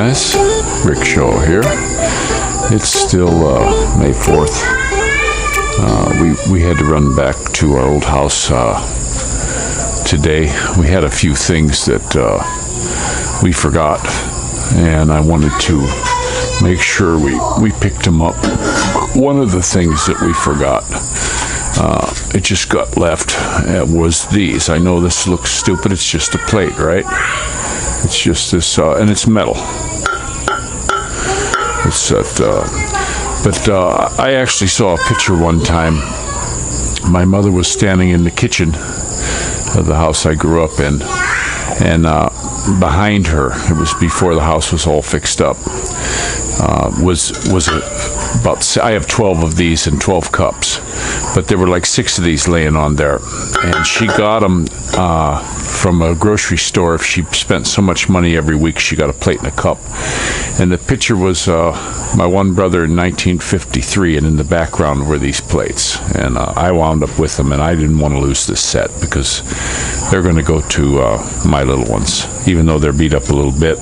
guys, Rick Shaw here. It's still May 4th. We had to run back to our old house today. We had a few things that we forgot, and I wanted to make sure we picked them up. One of the things that we forgot, it just got left, was these. I know this looks stupid, it's just a plate, right? It's just this, and it's metal. It's that, but I actually saw a picture one time. My mother was standing in the kitchen of the house I grew up in, and behind her, it was before the house was all fixed up, was about, I have 12 of these and 12 cups, but there were like 6 of these laying on there, and she got them from a grocery store. If she spent so much money every week, she got a plate and a cup. And the picture was my one brother in 1953, and in the background were these plates. And I wound up with them, and I didn't want to lose this set because they're going to go to my little ones, even though they're beat up a little bit,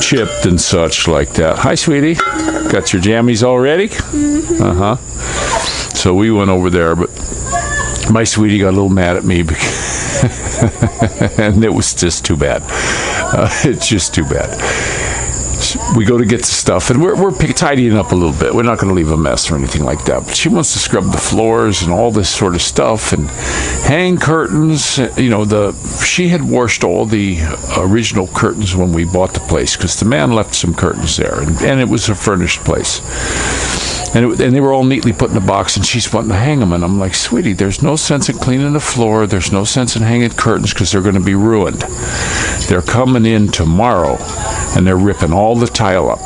chipped and such like that. Hi, sweetie. Got your jammies all ready? Uh-huh. So we went over there, but my sweetie got a little mad at me because and it was just too bad. It's just too bad. We go to get the stuff, and we're tidying up a little bit. We're not going to leave a mess or anything like that. But she wants to scrub the floors and all this sort of stuff and hang curtains. You know, she had washed all the original curtains when we bought the place because the man left some curtains there, and it was a furnished place. And they were all neatly put in a box, and she's wanting to hang them. And I'm like, sweetie, there's no sense in cleaning the floor. There's no sense in hanging curtains because they're going to be ruined. They're coming in tomorrow, and they're ripping all the tile up.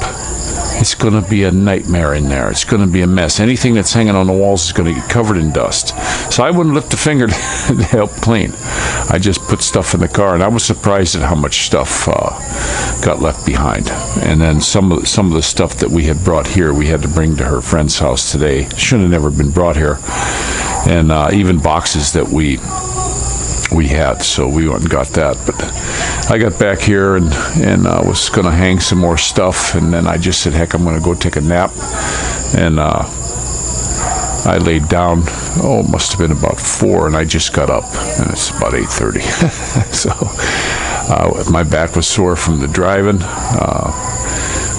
It's going to be a nightmare in there. It's going to be a mess. Anything that's hanging on the walls is going to get covered in dust. So I wouldn't lift a finger to help clean. I just put stuff in the car, and I was surprised at how much stuff got left behind. And then some of the stuff that we had brought here, we had to bring to her friend's house today. Should have never been brought here. And even boxes that we had, so we went and got that. But I got back here and was going to hang some more stuff, and then I just said, heck, I'm going to go take a nap. And I laid down, it must have been about 4, and I just got up, and it's about 8:30. So my back was sore from the driving.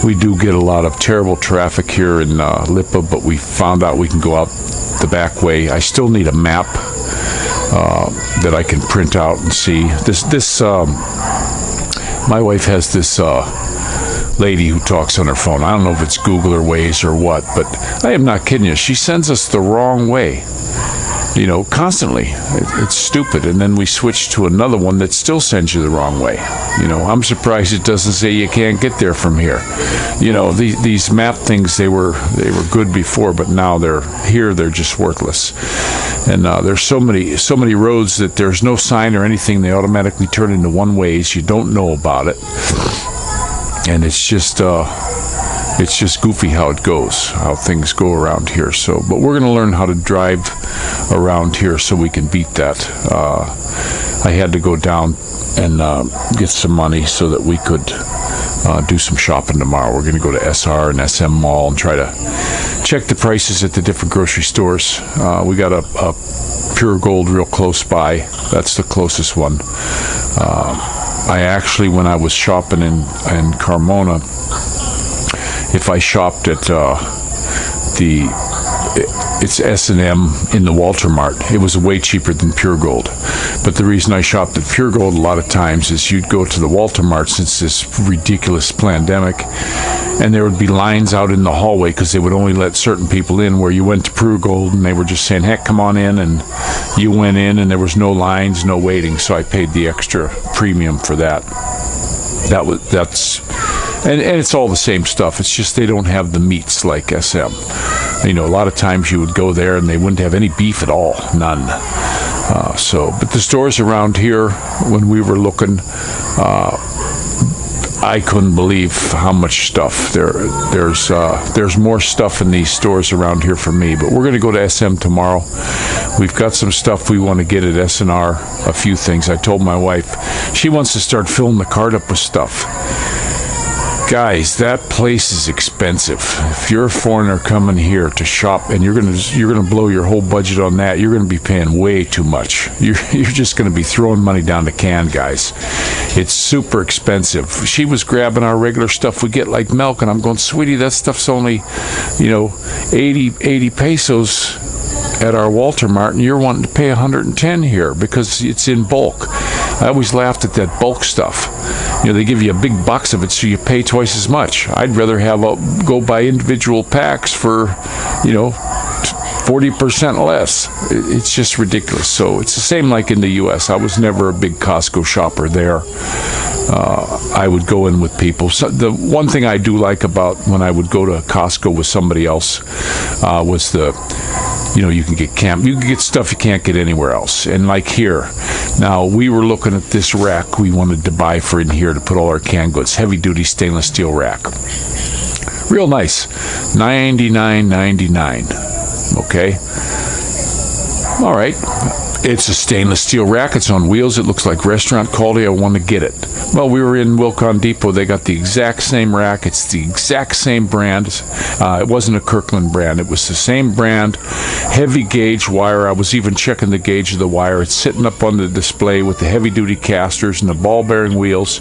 We do get a lot of terrible traffic here in Lipa, but we found out we can go out the back way. I still need a map that I can print out and see. My wife has this lady who talks on her phone. I don't know if it's Google or Waze or what, but I am not kidding you. She sends us the wrong way, constantly. It's stupid. And then we switch to another one that still sends you the wrong way. I'm surprised it doesn't say you can't get there from here. These map things, they were good before, but now they're just worthless. And there's so many roads that there's no sign or anything. They automatically turn into one ways. You don't know about it, and it's just goofy how it goes, how things go around here. So, but we're going to learn how to drive around here so we can beat that. I had to go down and get some money so that we could do some shopping tomorrow. We're going to go to SR and SM Mall and try to check the prices at the different grocery stores. We got a Pure Gold real close by. That's the closest one. I actually, when I was shopping in Carmona, if I shopped at it's S&M in the Walter Mart, it was way cheaper than Pure Gold. But the reason I shopped at Pure Gold a lot of times is you'd go to the Walter Mart since this ridiculous pandemic, and there would be lines out in the hallway because they would only let certain people in, where you went to Pure Gold and they were just saying, heck, come on in, and you went in and there was no lines, no waiting, so I paid the extra premium for that. And it's all the same stuff. It's just they don't have the meats like SM. A lot of times you would go there and they wouldn't have any beef at all, none. But the stores around here, when we were looking, I couldn't believe how much stuff there's more stuff in these stores around here for me. But we're going to go to SM tomorrow. We've got some stuff we want to get at SNR, a few things. I told my wife, she wants to start filling the cart up with stuff. Guys, that place is expensive. If you're a foreigner coming here to shop and you're gonna blow your whole budget on that, you're gonna be paying way too much. You're just gonna be throwing money down the can, guys. It's super expensive. She was grabbing our regular stuff we get like milk, and I'm going, sweetie, that stuff's only, 80 pesos at our Walter Mart, and you're wanting to pay 110 here because it's in bulk. I always laughed at that bulk stuff. They give you a big box of it, so you pay twice as much. I'd rather go buy individual packs for, 40% less. It's just ridiculous. So it's the same like in the U.S. I was never a big Costco shopper there. I would go in with people. So the one thing I do like about when I would go to Costco with somebody else was you can get stuff you can't get anywhere else. And like here, now we were looking at this rack we wanted to buy for in here to put all our canned goods, heavy duty stainless steel rack. Real nice, $99.99. Okay. All right. It's a stainless steel rack. It's on wheels. It looks like restaurant quality. I want to get it. Well, we were in Wilcon Depot. They got the exact same rack. It's the exact same brand. It wasn't a Kirkland brand. It was the same brand. Heavy gauge wire. I was even checking the gauge of the wire. It's sitting up on the display with the heavy-duty casters and the ball-bearing wheels.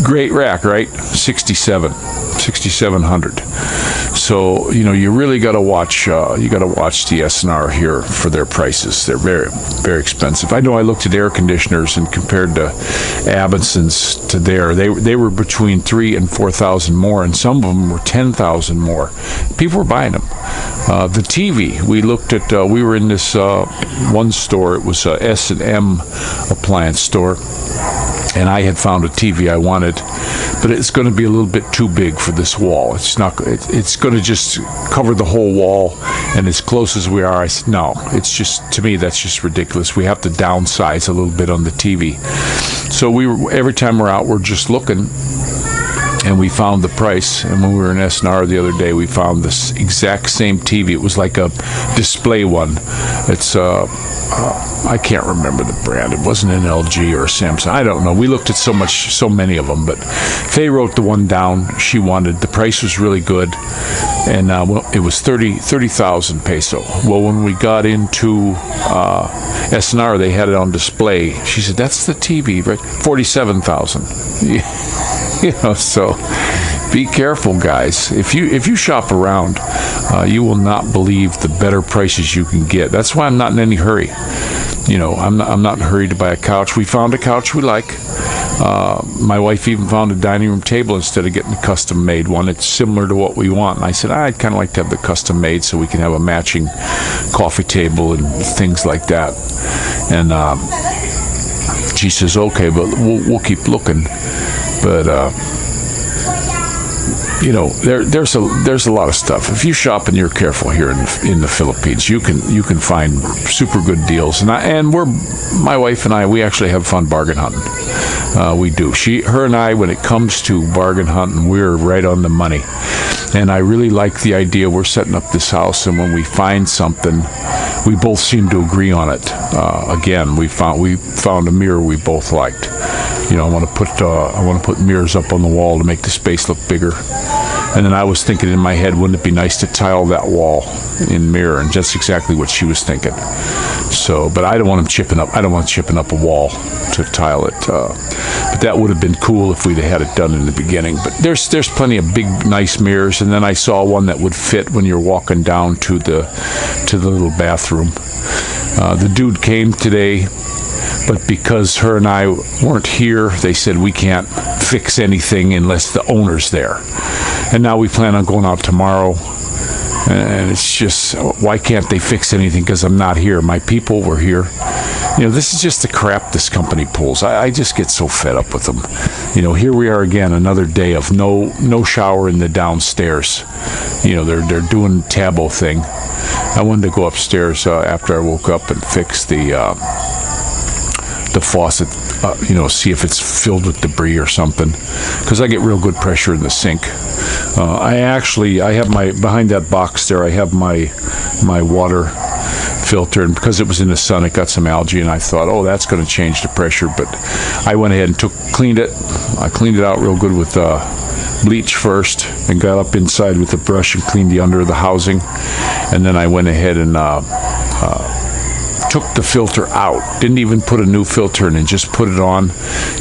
Great rack, right? 6,700. So you really got to watch. You got to watch the S&R here for their prices. They're very, very expensive. I know. I looked at air conditioners and compared to Abendson's to they were between 3,000 and 4,000 more, and some of them were 10,000 more. People were buying them. The TV we looked at. We were in this one store. It was a S&M appliance store. And I had found a TV I wanted, but it's going to be a little bit too big for this wall. It's going to just cover the whole wall, and as close as we are, I said, no, it's just, to me, that's just ridiculous. We have to downsize a little bit on the TV. So every time we're out, we're just looking, and we found the price. And when we were in S&R the other day, we found this exact same TV. It was like a display one. It's I can't remember the brand. It wasn't an LG or a Samsung. I don't know. We looked at so many of them, but Faye wrote the one down she wanted. The price was really good, and it was 30,000 peso. Well, when we got into S&R, they had it on display. She said, "That's the TV, right? 47,000." So be careful, guys. If you shop around, you will not believe the better prices you can get. That's why I'm not in any hurry. I'm not in a hurry to buy a couch. We found a couch we like. My wife even found a dining room table instead of getting a custom-made one. It's similar to what we want. And I said, I'd kind of like to have the custom-made so we can have a matching coffee table and things like that. And she says, okay, but we'll keep looking. But there's a lot of stuff. If you shop and you're careful here in the Philippines, you can find super good deals. And my wife and I, we actually have fun bargain hunting. We do. Her and I, when it comes to bargain hunting, we're right on the money. And I really like the idea. We're setting up this house, and when we find something, we both seem to agree on it. Again, we found a mirror we both liked. I want to put mirrors up on the wall to make the space look bigger. And then I was thinking in my head, wouldn't it be nice to tile that wall in mirror? And just exactly what she was thinking. So, but I don't want them chipping up. I don't want chipping up a wall to tile it. But that would have been cool if we'd had it done in the beginning. But there's plenty of big, nice mirrors. And then I saw one that would fit when you're walking down to the little bathroom. The dude came today. But because her and I weren't here, they said we can't fix anything unless the owner's there. And now we plan on going out tomorrow. And it's just, why can't they fix anything? Because I'm not here. My people were here. This is just the crap this company pulls. I just get so fed up with them. Here we are again, another day of no shower in the downstairs. They're doing Tabo thing. I wanted to go upstairs after I woke up and fix the faucet, see if it's filled with debris or something, because I get real good pressure in the sink. I have behind that box there, I have my water filter, and because it was in the sun, it got some algae, and I thought, oh, that's going to change the pressure. But I went ahead and cleaned it. I cleaned it out real good with bleach first and got up inside with a brush and cleaned the under of the housing. And then I went ahead and took the filter out. Didn't even put a new filter in and just put it on,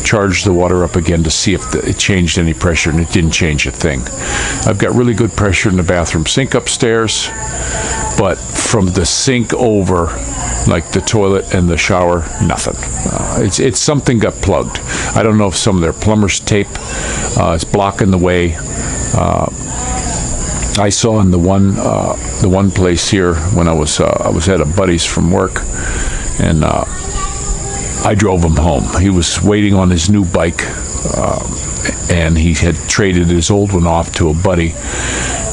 charged the water up again to see if it changed any pressure, and it didn't change a thing. I've got really good pressure in the bathroom sink upstairs, but from the sink over, like the toilet and the shower, nothing. It's something got plugged. I don't know if some of their plumber's tape is blocking the way. I saw in the one place here when I was at a buddy's from work, and I drove him home. He was waiting on his new bike, and he had traded his old one off to a buddy,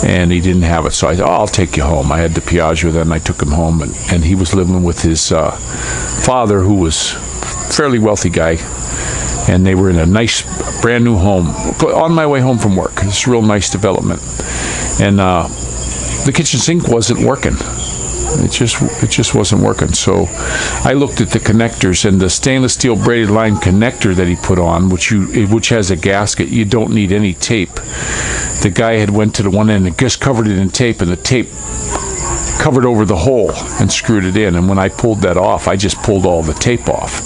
and he didn't have it. So I said, I'll take you home. I had the Piaggio then. I took him home, and he was living with his father, who was a fairly wealthy guy, and they were in a nice, brand new home. On my way home from work, it's a real nice development. And the kitchen sink wasn't working. It just wasn't working. So I looked at the connectors, and the stainless steel braided line connector that he put on, which has a gasket, you don't need any tape. The guy had went to the one end and just covered it in tape, and the tape covered over the hole and screwed it in. And when I pulled that off, I just pulled all the tape off.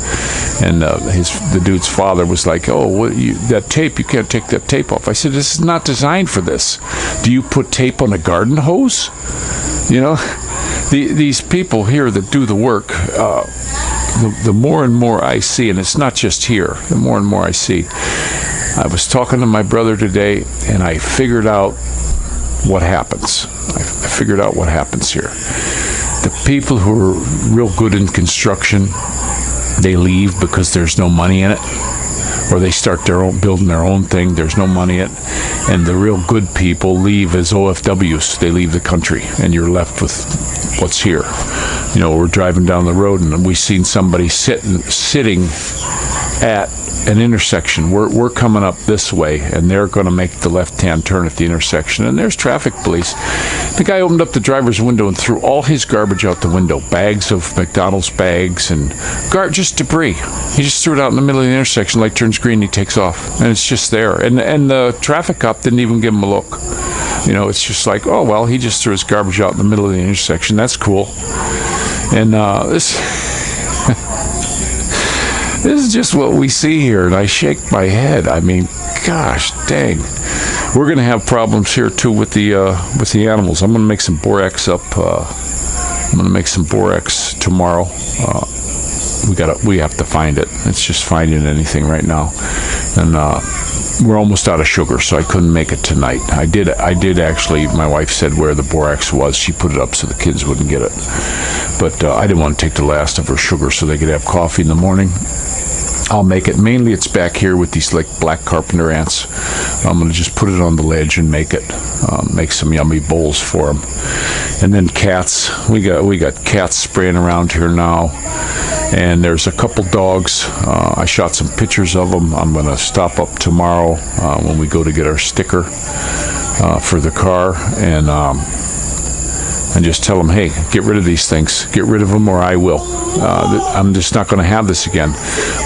And the dude's father was like, "Oh, that tape, you can't take that tape off." I said, "This is not designed for this. Do you put tape on a garden hose?" You know, these people here that do the work, the more and more I see, and it's not just here, the more and more I see. I was talking to my brother today, and I figured out what happens. I figured out what happens here. The people who are real good in construction, they leave because there's no money in it, or they start building their own thing. There's no money in it, and the real good people leave as OFWs. They leave the country, and you're left with what's here. You know, we're driving down the road, and we've seen somebody sitting at an intersection. We're coming up this way, and they're going to make the left-hand turn at the intersection, and there's traffic police. The guy opened up the driver's window and threw all his garbage out the window, bags of McDonald's bags and just debris. He just threw it out in the middle of the intersection. Light turns green, he takes off, and it's just there. And the traffic cop didn't even give him a look. You know, it's just like, oh well, he just threw his garbage out in the middle of the intersection. That's cool. And this is just what we see here, and I shake my head. I mean, gosh dang. We're going to have problems here too with the animals. I'm going to make some borax up. I'm going to make some borax tomorrow. We have to find it. It's just finding anything right now, and we're almost out of sugar, so I couldn't make it tonight. I did actually. My wife said where the borax was. She put it up so the kids wouldn't get it, but I didn't want to take the last of her sugar so they could have coffee in the morning. I'll make it. Mainly it's back here with these like black carpenter ants. I'm going to just put it on the ledge and make it. Make some yummy bowls for them. And then cats. We got cats spraying around here now. And there's a couple dogs. I shot some pictures of them. I'm going to stop up tomorrow when we go to get our sticker for the car. And just tell them, hey, get rid of these things. Get rid of them or I will. I'm just not going to have this again.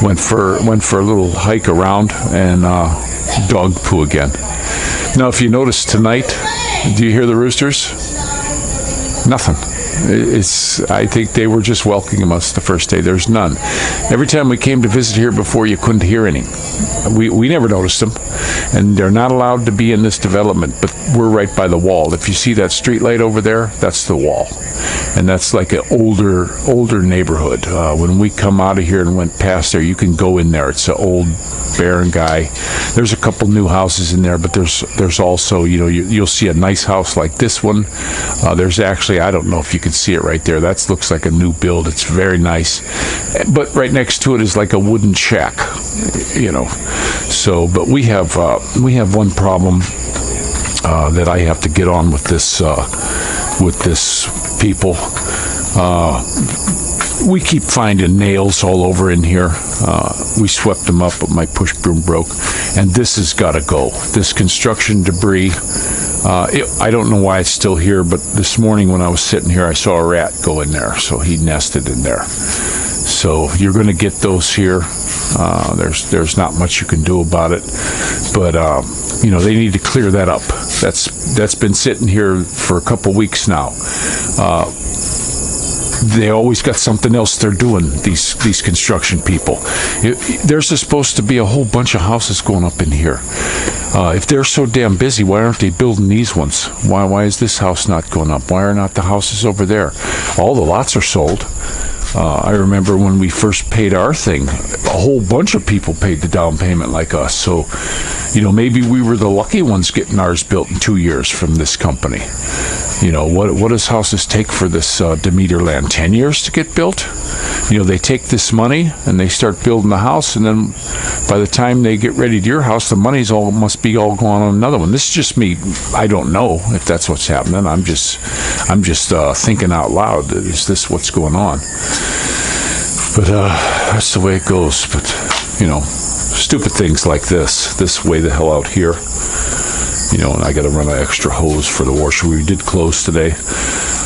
Went for a little hike around and dog poo again. Now, if you notice tonight, do you hear the roosters? Nothing. I think they were just welcoming us the first day. There's none. Every time we came to visit here before, you couldn't hear any. We never noticed them, and they're not allowed to be in this development, but we're right by the wall. If you see that street light over there, that's the wall, and that's like an older neighborhood. When we come out of here and went past there, you can go in there. It's an old barren guy. There's a couple new houses in there, but there's also, you know, you'll see a nice house like this one. There's actually, I don't know if you can see it right there. That looks like a new build. It's very nice, but right next to it is like a wooden shack, you know. So, but we have one problem that I have to get on with this people. We keep finding nails all over in here. We swept them up, but my push broom broke, and this has got to go. This construction debris. I don't know why it's still here, but this morning when I was sitting here, I saw a rat go in there, so he nested in there. So you're going to get those here There's not much you can do about it, but they need to clear that up. That's been sitting here for a couple weeks now. They always got something else they're doing, these construction people. There's supposed to be a whole bunch of houses going up in here. If they're so damn busy, why aren't they building these ones? Why is this house not going up? Why are not the houses over there? All the lots are sold. I remember when we first paid our thing, a whole bunch of people paid the down payment like us. So, maybe we were the lucky ones getting ours built in 2 years from this company. What does houses take for this Demeter land? 10 years to get built? They take this money and they start building the house, and then by the time they get ready to your house, the money's must be all gone on another one. This is just me. I don't know if that's what's happening. I'm just thinking out loud. Is this what's going on? But that's the way it goes. But stupid things like this way the hell out here. And I got to run an extra hose for the washer. We did close today.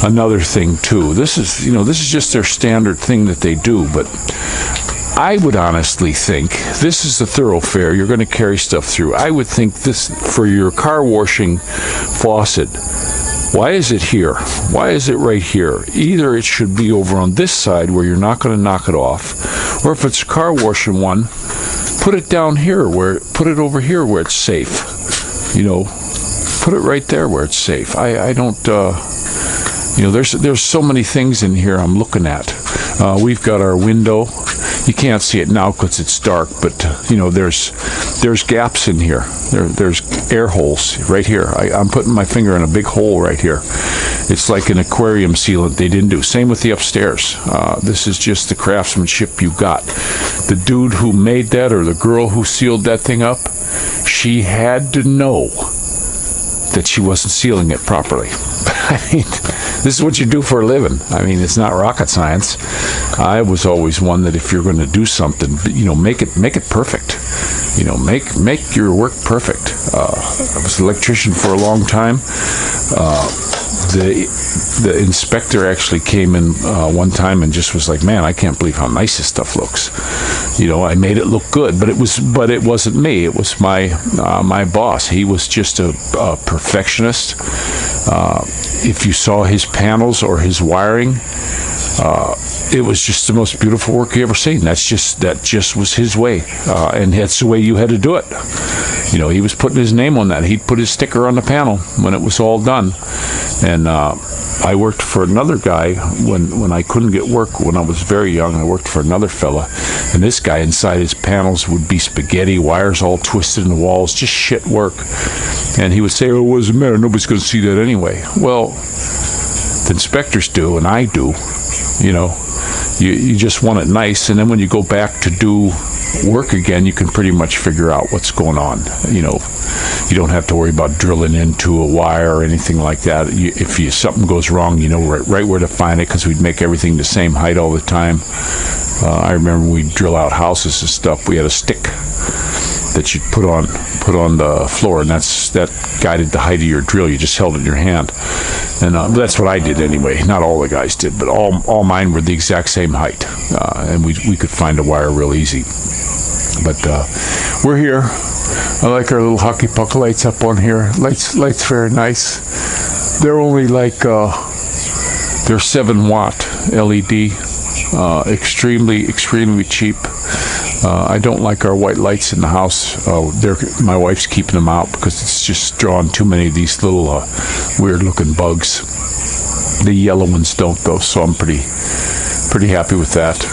Another thing too. This is just their standard thing that they do. But I would honestly think this is the thoroughfare you're going to carry stuff through. I would think this for your car washing faucet. Why is it here? Why is it right here? Either it should be over on this side where you're not going to knock it off, or if it's a car washing one, put it down here put it over here where it's safe. Put it right there where it's safe. I don't, there's so many things in here I'm looking at. We've got our window. You can't see it now because it's dark, but there's gaps in here. There's air holes right here. I'm putting my finger in a big hole right here. It's like an aquarium sealant they didn't do. Same with the upstairs. This is just the craftsmanship you got. The dude who made that, or the girl who sealed that thing up, she had to know that she wasn't sealing it properly. I mean, this is what you do for a living. I mean, it's not rocket science. I was always one that if you're going to do something, make it perfect. Make your work perfect. I was an electrician for a long time. The inspector actually came in one time and just was like, "Man, I can't believe how nice this stuff looks." I made it look good, but it wasn't me. It was my boss. He was just a perfectionist. If you saw his panels or his wiring, it was just the most beautiful work you ever seen. That just was his way, and that's the way you had to do it. He was putting his name on that. He'd put his sticker on the panel when it was all done. And I worked for another guy when I couldn't get work when I was very young. I worked for another fella, and this guy inside his panels would be spaghetti, wires all twisted in the walls, just shit work. And he would say, "Oh, what does it matter? Nobody's going to see that anyway." Well, the inspectors do, and I do. You just want it nice, and then when you go back to do work again, you can pretty much figure out what's going on. You don't have to worry about drilling into a wire or anything like that. If something goes wrong, right where to find it, because we'd make everything the same height all the time. I remember we'd drill out houses and stuff. We had a stick that you'd put on the floor, and that guided the height of your drill. You just held it in your hand, and that's what I did anyway. Not all the guys did, but all mine were the exact same height, and we could find a wire real easy. But we're here. I like our little hockey puck lights up on here. Lights very nice. They're only like they're 7-watt LED, extremely cheap. I don't like our white lights in the house. My wife's keeping them out because it's just drawing too many of these little weird-looking bugs. The yellow ones don't, though, so I'm pretty happy with that.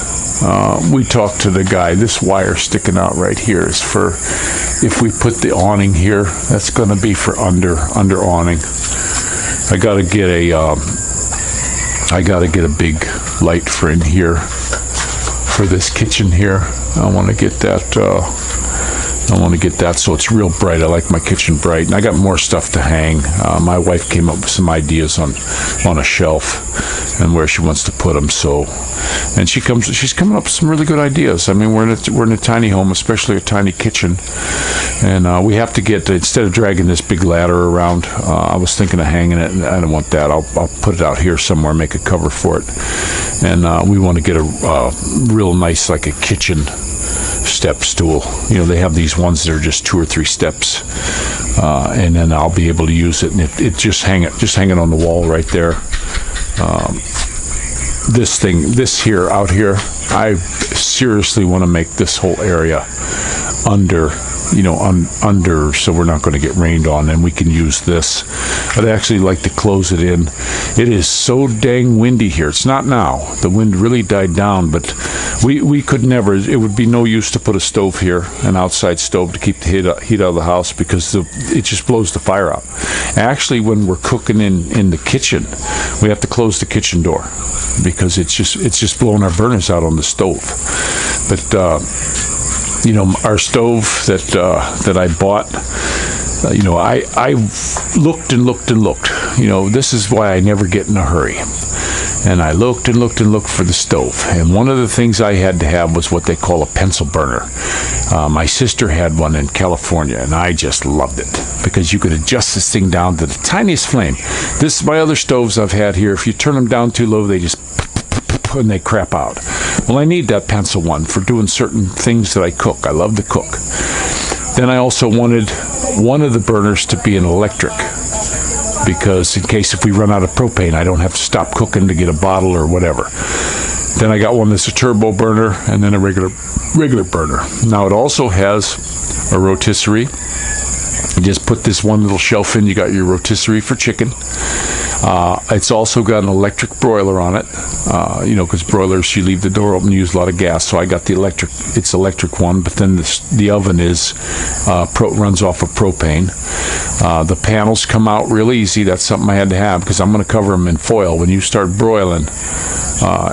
We talked to the guy. This wire sticking out right here is for if we put the awning here. That's going to be for under awning. I got to get a big light for in here for this kitchen here. I want to get that so it's real bright. I like my kitchen bright, and I got more stuff to hang. My wife came up with some ideas on a shelf and where she wants to put them. So, and she's coming up with some really good ideas. I mean, we're in a tiny home, especially a tiny kitchen, and we have to get, instead of dragging this big ladder around, I was thinking of hanging it, and I don't want that. I'll put it out here somewhere, make a cover for it, and we want to get a real nice, like a kitchen step stool. You know, they have these ones that are just 2 or 3 steps, and then I'll be able to use it. And it just hanging on the wall right there. This here, out here, I seriously want to make this whole area under, under, so we're not going to get rained on, and we can use this. I'd actually like to close it in. It is so dang windy here. It's not now. The wind really died down, but we could never, it would be no use to put a stove here, an outside stove, to keep the heat out of the house, because it just blows the fire out. Actually, when we're cooking in the kitchen, we have to close the kitchen door, because it's just blowing our burners out on the stove. But our stove that I bought, I looked and looked and looked. This is why I never get in a hurry. And I looked and looked and looked for the stove. And one of the things I had to have was what they call a pencil burner. My sister had one in California, and I just loved it, because you could adjust this thing down to the tiniest flame. This is my other stoves I've had here. If you turn them down too low, they just and they crap out. Well, I need that pencil one for doing certain things that I cook. I love to cook. Then I also wanted one of the burners to be an electric, because in case if we run out of propane, I don't have to stop cooking to get a bottle or whatever. Then I got one that's a turbo burner, and then a regular burner. Now it also has a rotisserie. You just put this one little shelf in, you got your rotisserie for chicken. It's also got an electric broiler on it, because broilers, you leave the door open, you use a lot of gas. So I got the electric one, but then the oven runs off of propane. The panels come out real easy. That's something I had to have, because I'm going to cover them in foil. When you start broiling,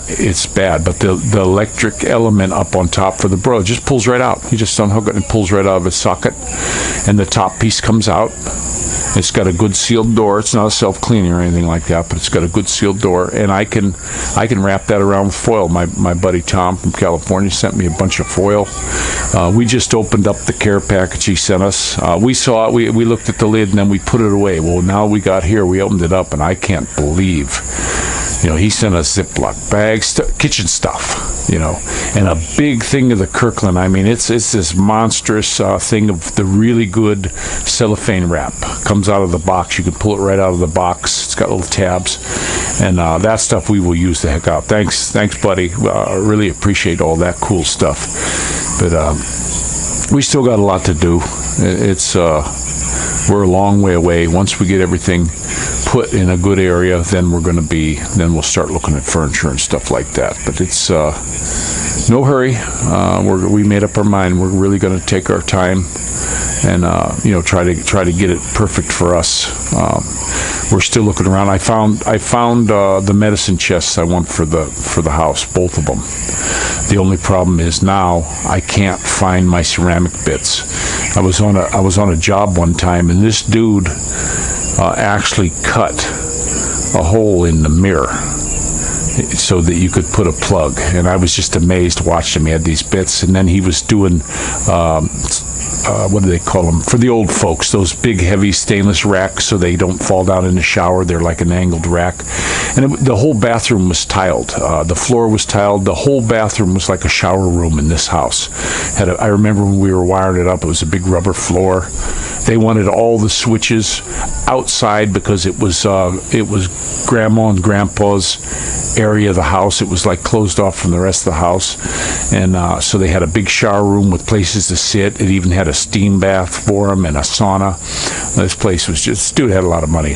it's bad. But the electric element up on top for the broiler just pulls right out. You just unhook it and it pulls right out of its socket, and the top piece comes out. It's got a good sealed door. It's not a self-cleaning or anything like that, but it's got a good sealed door, and I can wrap that around with foil. My buddy Tom from California sent me a bunch of foil. We just opened up the care package he sent us. We saw it. We looked at the lid, and then we put it away. Well, now we got here. We opened it up, and I can't believe, he sent us Ziploc bags, kitchen stuff, and a big thing of the Kirkland. I mean, it's this monstrous thing of the really good cellophane wrap. Comes out of the box. You can pull it right out of the box. It's got little tabs, and that stuff we will use the heck out. Thanks, buddy. I really appreciate all that cool stuff. But we still got a lot to do. We're a long way away. Once we get everything put in a good area, then we'll start looking at furniture and stuff like that. But it's no hurry. We made up our mind. We're really going to take our time and try to get it perfect for us. We're still looking around. I found the medicine chests I want for the house, both of them. The only problem is now I can't find my ceramic bits. I was on a job one time, and this dude actually cut a hole in the mirror so that you could put a plug, and I was just amazed watching him. He had these bits, and then he was doing what do they call them for the old folks, those big heavy stainless racks so they don't fall down in the shower. They're like an angled rack, and the whole bathroom was tiled. The floor was tiled. The whole bathroom was like a shower room in this house. I remember when we were wiring it up, it was a big rubber floor. They wanted all the switches outside because it was Grandma and Grandpa's area of the house. It was like closed off from the rest of the house, and so they had a big shower room with places to sit. It even had a steam bath for them and a sauna. This dude had a lot of money,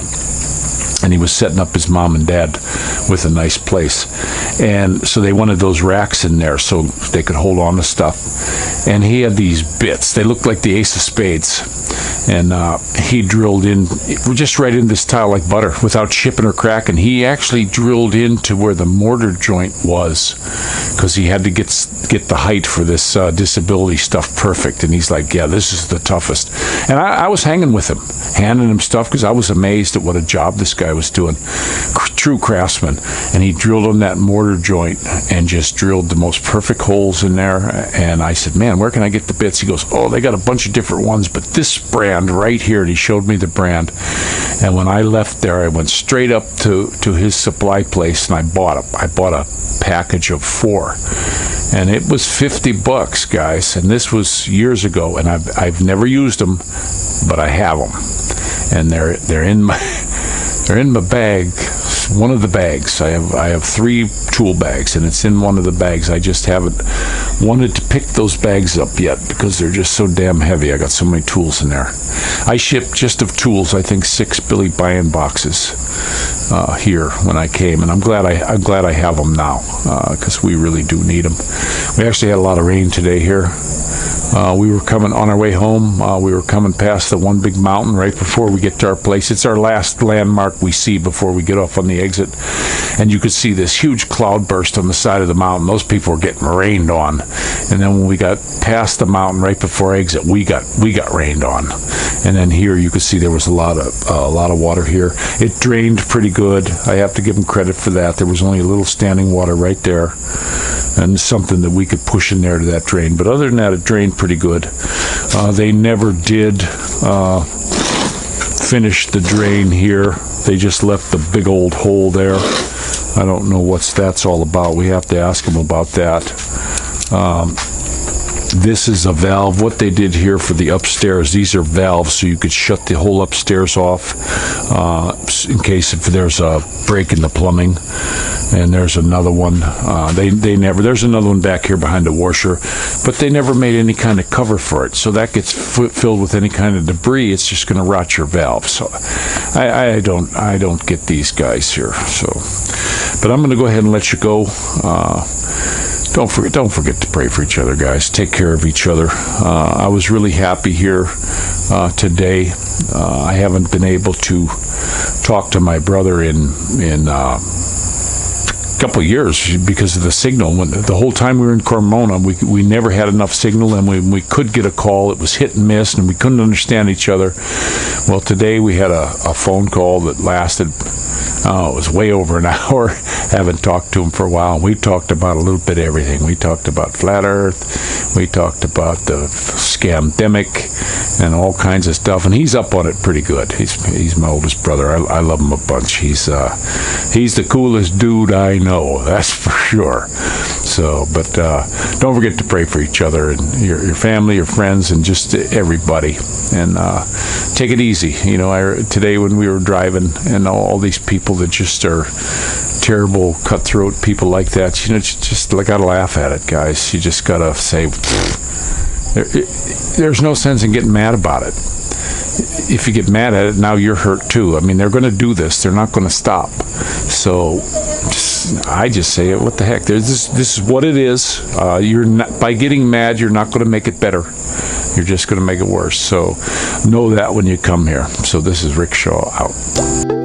and he was setting up his mom and dad with a nice place, and so they wanted those racks in there so they could hold on to stuff. And he had these bits. They looked like the ace of spades, and he drilled in just right in this tile like butter without chipping or cracking. He actually drilled into where the mortar joint was because he had to get the height for this disability stuff perfect. And he's like, yeah, this is the toughest. And I was hanging with him, handing him stuff because I was amazed at what a job this guy was doing. True craftsman. And he drilled on that mortar joint and just drilled the most perfect holes in there. And I said, man, where can I get the bits? He goes, oh, they got a bunch of different ones, but this brand right here. And he showed me the brand. And when I left there, I went straight up to his supply place and I bought a package of 4. and it was $50, guys. And this was years ago, and I've never used them, but I have them, and they're in my bag. One of the bags. I have 3 tool bags, and it's in one of the bags. I just haven't wanted to pick those bags up yet because they're just so damn heavy. I got so many tools in there. I shipped just of tools, I think 6 Billy Buy-in boxes here when I came, and I'm glad I have them now because we really do need them. We actually had a lot of rain today here. We were coming on our way home. We were coming past the one big mountain right before we get to our place. It's our last landmark we see before we get off on the exit. And you could see this huge cloud burst on the side of the mountain. Those people were getting rained on. And then when we got past the mountain right before exit, we got rained on. And then here you could see there was a lot of water here. It drained pretty good. I have to give them credit for that. There was only a little standing water right there, and something that we could push in there to that drain. But other than that, it drained pretty good. They never did finish the drain here. They just left the big old hole there. I don't know what that's all about. We have to ask them about that. This is a valve. What they did here for the upstairs, these are valves so you could shut the whole upstairs off in case if there's a break in the plumbing. And there's another one. There's another one back here behind the washer, but they never made any kind of cover for it. So that gets filled with any kind of debris. It's just going to rot your valve. So I don't get these guys here. So, but I'm going to go ahead and let you go. Don't forget to pray for each other, guys. Take care of each other. I was really happy here today. I haven't been able to talk to my brother in couple of years because of the signal. When the whole time we were in Cremona, we never had enough signal, and when we could get a call, it was hit and miss, and we couldn't understand each other. Well, today we had a phone call that lasted, it was way over an hour. Haven't talked to him for a while. We talked about a little bit of everything. We talked about flat Earth. We talked about the scamdemic and all kinds of stuff, and he's up on it pretty good. He's my oldest brother. I love him a bunch. He's the coolest dude I know, that's for sure. So, but don't forget to pray for each other and your family, your friends, and just everybody. And take it easy. You know, today when we were driving, and all these people that just are terrible, cutthroat people like that, you know, just gotta laugh at it, guys. You just gotta say, there's no sense in getting mad about it. If you get mad at it, now you're hurt too. I mean, they're going to do this. They're not going to stop. So I just say, what the heck? This is what it is. You're not, by getting mad, you're not going to make it better. You're just going to make it worse. So know that when you come here. So this is Rick Shaw out.